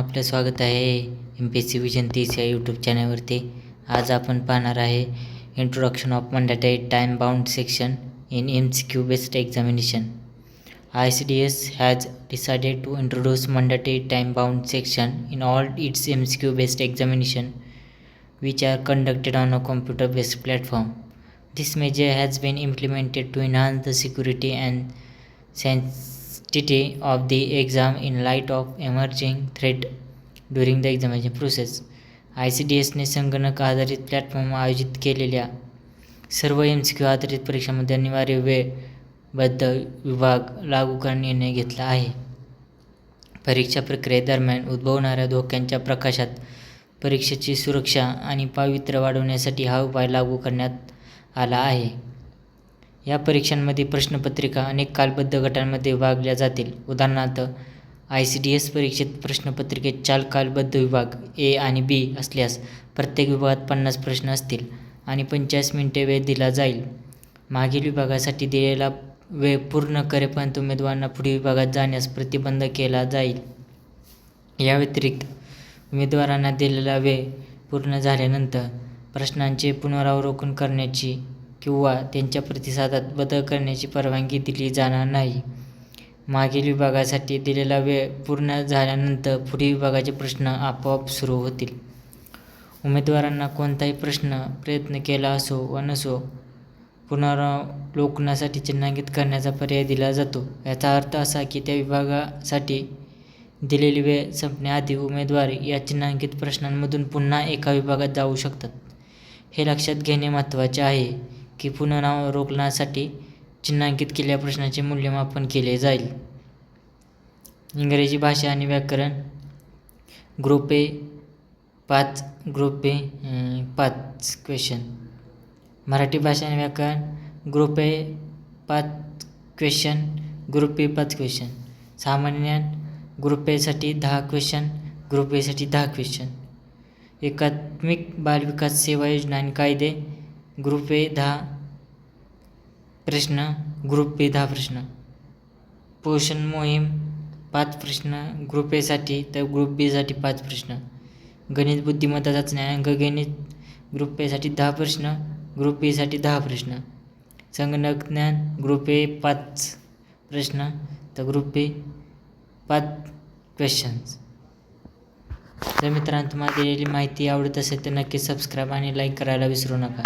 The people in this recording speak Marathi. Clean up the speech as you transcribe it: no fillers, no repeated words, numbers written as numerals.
आपलं स्वागत आहे MPSC विजन 30 या यूट्यूब चॅनलवरती. आज आपण पाहणार आहे introduction of mandatory time bound section in MCQ based examination. ICDS has decided to introduce mandatory time bound section in all its MCQ based examination which are conducted on a computer based platform. This measure has been implemented to enhance the security and sanctity of the exam in light of emerging threat during the examination process. ICDSने संगणक आधारित प्लॅटफॉर्म आयोजित केलेल्या सर्व MCQ आधारित परीक्षांमध्ये अनिवार्य वेळबद्ध विभाग लागू करण्याचा निर्णय घेतला आहे. परीक्षा प्रक्रियेदरम्यान उद्भवणाऱ्या धोक्यांच्या प्रकाशात परीक्षेची सुरक्षा आणि पावित्र्य वाढवण्यासाठी हा उपाय लागू करण्यात आला आहे. या परीक्षांमध्ये प्रश्नपत्रिका अनेक कालबद्ध गटांमध्ये विभागल्या जातील. उदाहरणार्थ, ICDS परीक्षेत प्रश्नपत्रिकेत 4 कालबद्ध विभाग A आणि B असल्यास प्रत्येक विभागात 50 प्रश्न असतील आणि 45 मिनिटे वेळ दिला जाईल. मागील विभागासाठी दिलेला वेळ पूर्ण करेपर्यंत उमेदवारांना पुढील विभागात जाण्यास प्रतिबंध केला जाईल. या व्यतिरिक्त उमेदवारांना दिलेला वेळ पूर्ण झाल्यानंतर प्रश्नांचे पुनरावलोकन करण्याची किंवा त्यांच्या प्रतिसादात बदल करण्याची परवानगी दिली जाणार नाही. मागील विभागासाठी दिलेला वेळ पूर्ण झाल्यानंतर पुढील विभागाचे प्रश्न आपोआप सुरू होतील. उमेदवारांना कोणताही प्रयत्न केला असो वा नसो पुनरावलोकनासाठी चिन्हांकित करण्याचा पर्याय दिला जातो. याचा अर्थ असा की त्या विभागासाठी दिलेली वेळ संपण्याआधी उमेदवार या चिन्हांकित प्रश्नांमधून पुन्हा एका विभागात जाऊ शकतात. हे लक्षात घेणे महत्त्वाचे आहे की पुनरावलोकनासाठी चिन्हांकित केलेल्या प्रश्नांचे मूल्यमापन केले जाईल. इंग्रजी भाषा आणि व्याकरण group A 5 group B 5 question. Marathi भाषा आणि व्याकरण group A 5 question, group B 5 question. सामान्य ज्ञान ग्रुप एसाठी 10 क्वेश्चन, ग्रुप एसाठी 10 क्वेश्चन. एकात्मिक बालविकास सेवा योजना आणि कायदे ग्रुप ए 10 प्रश्न, ग्रुप बी 10 प्रश्न. पोषण मोहीम 5 प्रश्न ग्रुप एसाठी तर ग्रुप बीसाठी 5 प्रश्न. गणित बुद्धिमत्ता चाचणी अंकगणित ग्रुप एसाठी 10 प्रश्न, ग्रुप बीसाठी 10 प्रश्न. संगणक ज्ञान ग्रुप ए 5 प्रश्न तर ग्रुप बी 5 क्वेश्चन्स. जर मित्रांनो तुम्हाला दिलेली माहिती आवडत असेल तर नक्की सबस्क्राईब आणि लाईक करायला विसरू नका.